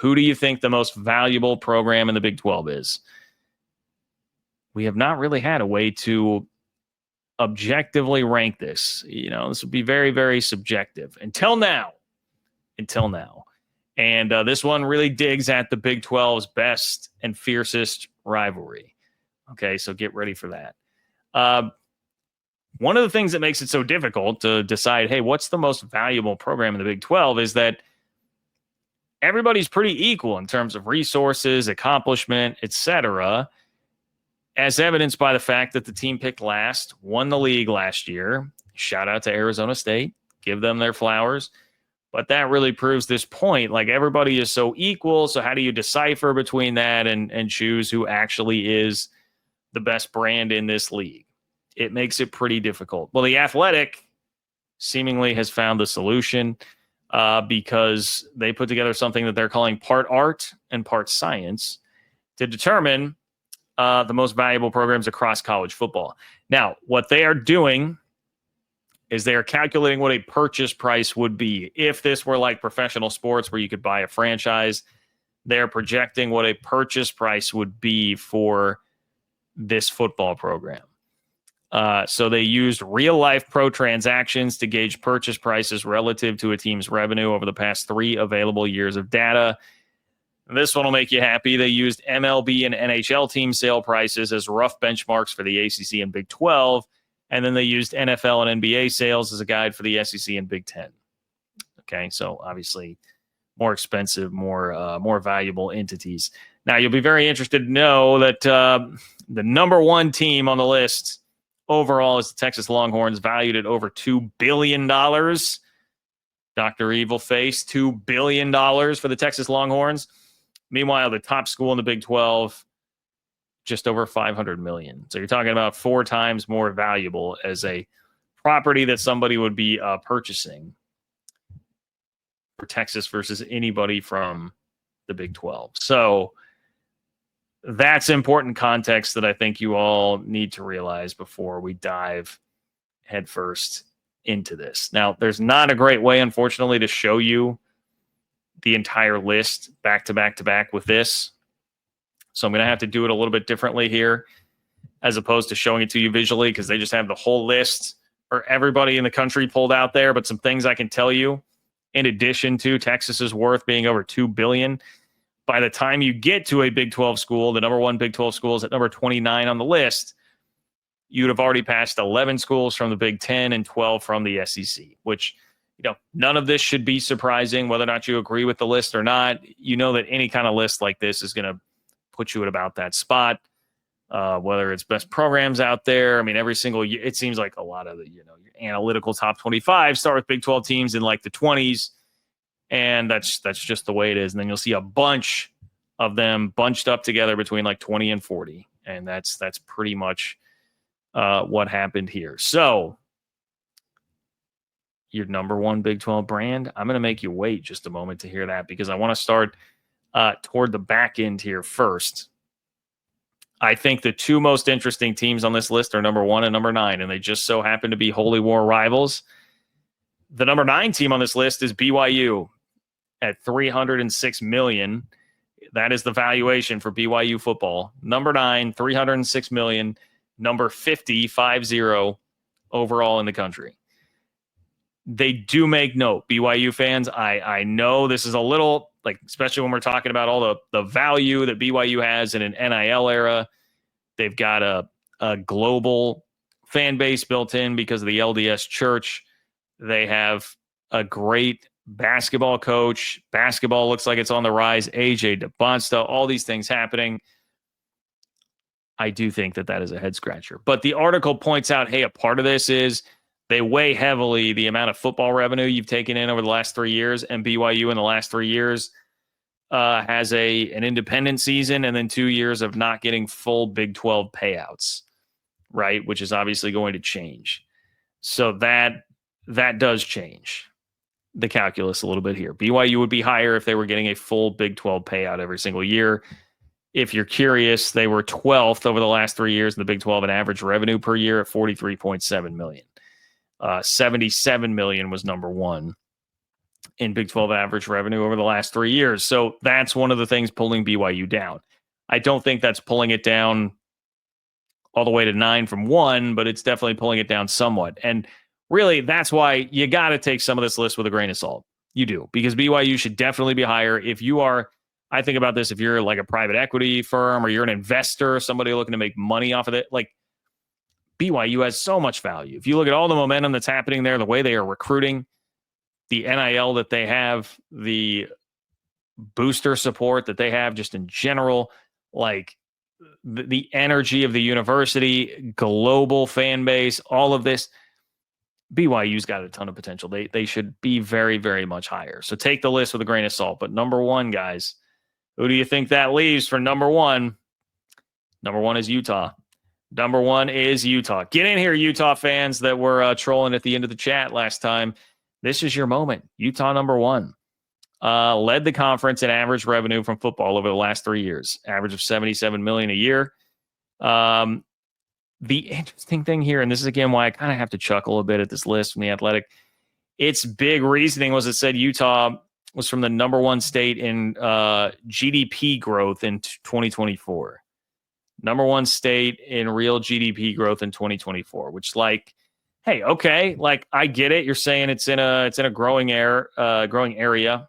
Who do you think the most valuable program in the Big 12 is? We have not really had a way to objectively rank this. This would be very, very subjective until now. And this one really digs at the Big 12's best and fiercest rivalry. Okay, so get ready for that. One of the things that makes it so difficult to decide, hey, what's the most valuable program in the Big 12 is that everybody's pretty equal in terms of resources, accomplishment, etc., as evidenced by the fact that the team picked last won the league last year. Shout out to Arizona State. Give them their flowers. But that really proves this point. Like, everybody is so equal. So how do you decipher between that and choose who actually is the best brand in this league? It makes it pretty difficult. Well, The Athletic seemingly has found the solution because they put together something that they're calling part art and part science to determine the most valuable programs across college football. Now, what they are doing is they are calculating what a purchase price would be. If this were like professional sports where you could buy a franchise, they're projecting what a purchase price would be for this football program. So they used real-life pro transactions to gauge purchase prices relative to a team's revenue over the past 3 available years of data. This one will make you happy. They used MLB and NHL team sale prices as rough benchmarks for the ACC and Big 12, and then they used NFL and NBA sales as a guide for the SEC and Big 10. Okay, so obviously more expensive, more valuable entities. Now, you'll be very interested to know that the number one team on the list overall is the Texas Longhorns, valued at over $2 billion. Dr. Evil Face, $2 billion for the Texas Longhorns. Meanwhile, the top school in the Big 12, just over $500 million. So you're talking about 4 times more valuable as a property that somebody would be purchasing for Texas versus anybody from the Big 12. So that's important context that I think you all need to realize before we dive headfirst into this. Now, there's not a great way, unfortunately, to show you the entire list back to back to back with this. So I'm going to have to do it a little bit differently here as opposed to showing it to you visually, because they just have the whole list for everybody in the country pulled out there. But some things I can tell you, in addition to Texas's worth being over $2 billion, by the time you get to a Big 12 school, the number one Big 12 school is at number 29 on the list, you'd have already passed 11 schools from the Big 10 and 12 from the SEC, which, none of this should be surprising, whether or not you agree with the list or not. You know that any kind of list like this is going to put you at about that spot, whether it's best programs out there. I mean, every single year, it seems like a lot of the, your analytical top 25 start with Big 12 teams in like the 20s. And that's just the way it is. And then you'll see a bunch of them bunched up together between like 20 and 40. And that's pretty much what happened here. So your number one Big 12 brand, I'm going to make you wait just a moment to hear that, because I want to start toward the back end here first. I think the 2 most interesting teams on this list are number 1 and number 9, and they just so happen to be holy war rivals. The number 9 team on this list is BYU at $306 million. That is the valuation for BYU football. Number 9, $306 million. Number 50 overall in the country. They do make note, BYU fans. I know this is a little, like, especially when we're talking about all the value that BYU has in an NIL era. They've got a global fan base built in because of the LDS Church. They have a great basketball coach. Basketball looks like it's on the rise. AJ DeBonsta, all these things happening. I do think that is a head scratcher. But the article points out, hey, a part of this is they weigh heavily the amount of football revenue you've taken in over the last 3 years, and BYU in the last 3 years has an independent season and then 2 years of not getting full Big 12 payouts, right? Which is obviously going to change. So that does change the calculus a little bit here. BYU would be higher if they were getting a full Big 12 payout every single year. If you're curious, they were 12th over the last 3 years in the Big 12 in average revenue per year at $43.7 million. $77 million was number 1. in Big 12 average revenue over the last 3 years. So that's one of the things pulling BYU down. I don't think that's pulling it down all the way to 9 from 1, but it's definitely pulling it down somewhat. And really, that's why you got to take some of this list with a grain of salt. You do, because BYU should definitely be higher. If you are, I think about this, if you're like a private equity firm or you're an investor, somebody looking to make money off of it, like BYU has so much value. If you look at all the momentum that's happening there, the way they are recruiting, the NIL that they have, the booster support that they have just in general, like the energy of the university, global fan base, all of this, BYU's got a ton of potential. They should be very, very much higher. So take the list with a grain of salt. But number one, guys, who do you think that leaves for number one? Number one is Utah. Number one is Utah. Get in here, Utah fans that were trolling at the end of the chat last time. This is your moment. Utah number one. Led the conference in average revenue from football over the last 3 years, average of $77 million a year. The interesting thing here, and this is again why I kind of have to chuckle a bit at this list from The Athletic, its big reasoning was it said Utah was from the number one state in GDP growth in 2024. Number one state in real GDP growth in 2024, which like, hey, okay, like I get it. You're saying it's in a growing area.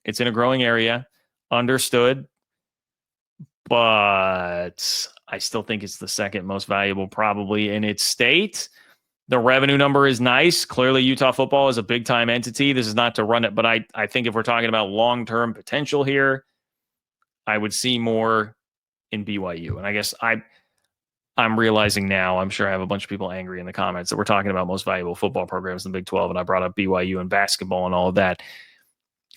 It's in a growing area. Understood. But I still think it's the second most valuable probably in its state. The revenue number is nice. Clearly, Utah football is a big-time entity. This is not to run it, but I think if we're talking about long-term potential here, I would see more in BYU. And I guess I'm realizing now, I'm sure I have a bunch of people angry in the comments that we're talking about most valuable football programs in the Big 12, and I brought up BYU and basketball and all of that.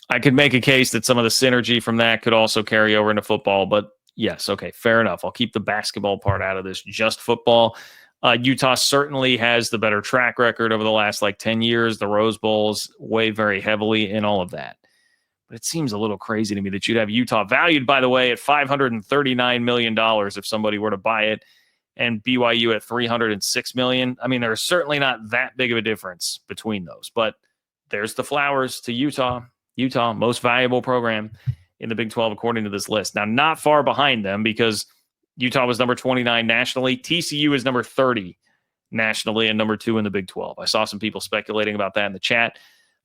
I could make a case that some of the synergy from that could also carry over into football, but yes, okay, fair enough. I'll keep the basketball part out of this, just football. Utah certainly has the better track record over the last 10 years. The Rose Bowls weigh very heavily in all of that. But it seems a little crazy to me that you'd have Utah valued, by the way, at $539 million if somebody were to buy it, and BYU at $306 million. I mean, there's certainly not that big of a difference between those. But there's the flowers to Utah. Utah, most valuable program in the Big 12, according to this list. Now, not far behind them because Utah was number 29 nationally. TCU is number 30 nationally and number 2 in the Big 12. I saw some people speculating about that in the chat.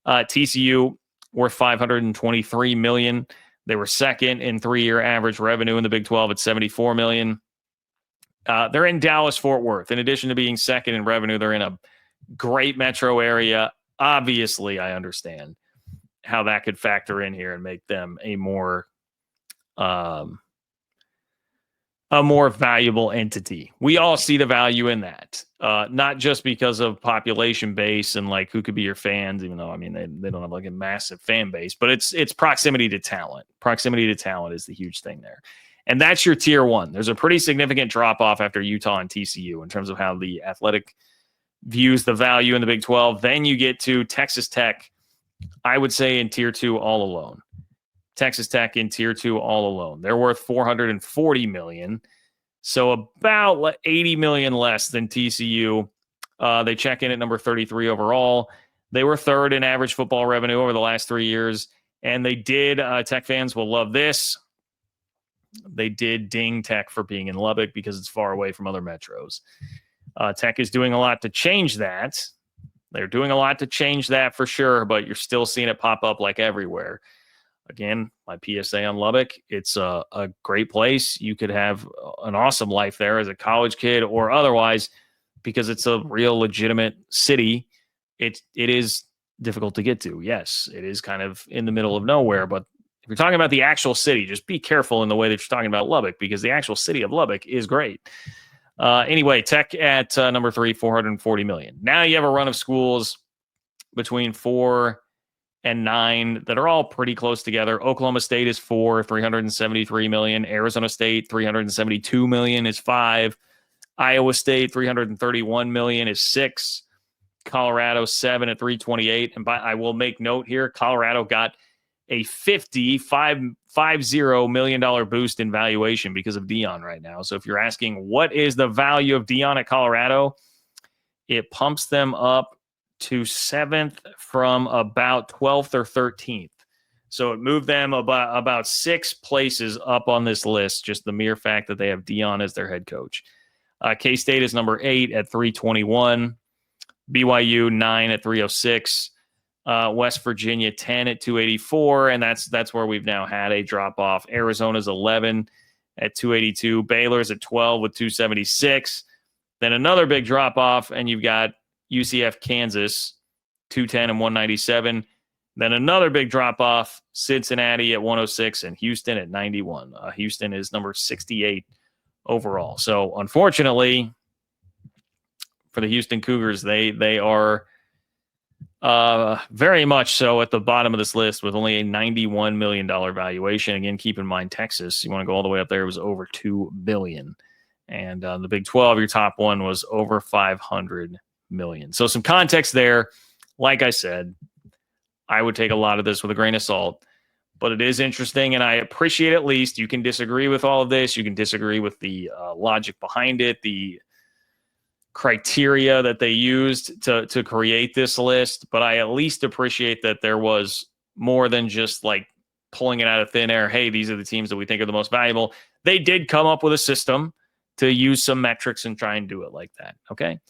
TCU worth $523 million. They were second in 3-year average revenue in the Big 12 at $74 million. They're in Dallas-Fort Worth. In addition to being second in revenue, they're in a great metro area. Obviously, I understand how that could factor in here and make them a more valuable entity. We all see the value in that, not just because of population base and who could be your fans, even though, I mean, they don't have a massive fan base, but it's proximity to talent. Proximity to talent is the huge thing there. And that's your tier one. There's a pretty significant drop off after Utah and TCU in terms of how the Athletic views the value in the Big 12. Then you get to Texas Tech, I would say in tier 2 all alone. Texas Tech in tier 2 all alone. They're worth $440 million. So about $80 million less than TCU. They check in at number 33 overall. They were third in average football revenue over the last 3 years. And they did, Tech fans will love this, they did ding Tech for being in Lubbock because it's far away from other metros. Tech is doing a lot to change that. They're doing a lot to change that for sure, but you're still seeing it pop up everywhere. Again, my PSA on Lubbock, it's a great place. You could have an awesome life there as a college kid or otherwise, because it's a real legitimate city. It is difficult to get to. Yes, it is kind of in the middle of nowhere, but if you're talking about the actual city, just be careful in the way that you're talking about Lubbock, because the actual city of Lubbock is great. Anyway, Tech at number 3, $440 million. Now you have a run of schools between 4 and 9 that are all pretty close together. Oklahoma State is 4, $373 million. Arizona State, $372 million is 5. Iowa State, $331 million is 6. Colorado, 7 at $328. And I will make note here, Colorado got a $50 million boost in valuation because of Deion right now. So if you're asking what is the value of Deion at Colorado, it pumps them up to 7th from about 12th or 13th. So it moved them about 6 places up on this list, just the mere fact that they have Dion as their head coach. K-State is number 8 at 321. BYU 9 at 306. West Virginia 10 at 284, and that's where we've now had a drop off. Arizona's 11 at 282. Baylor's at 12 with 276. Then another big drop off, and you've got UCF Kansas 210 and 197. Then another big drop off, Cincinnati at 106 and Houston at 91. Houston is number 68 overall. So unfortunately for the Houston Cougars, they are very much so at the bottom of this list with only a $91 million valuation. Again, keep in mind Texas, you want to go all the way up there, it was over $2 billion. And the Big 12, your top one was over $500 million. So some context there. Like I said, I would take a lot of this with a grain of salt, but it is interesting, and I appreciate at least you can disagree with all of this. You can disagree with the logic behind it, the criteria that they used to create this list, but I at least appreciate that there was more than just like pulling it out of thin air. Hey, these are the teams that we think are the most valuable. They did come up with a system to use some metrics and try and do it like that. Okay.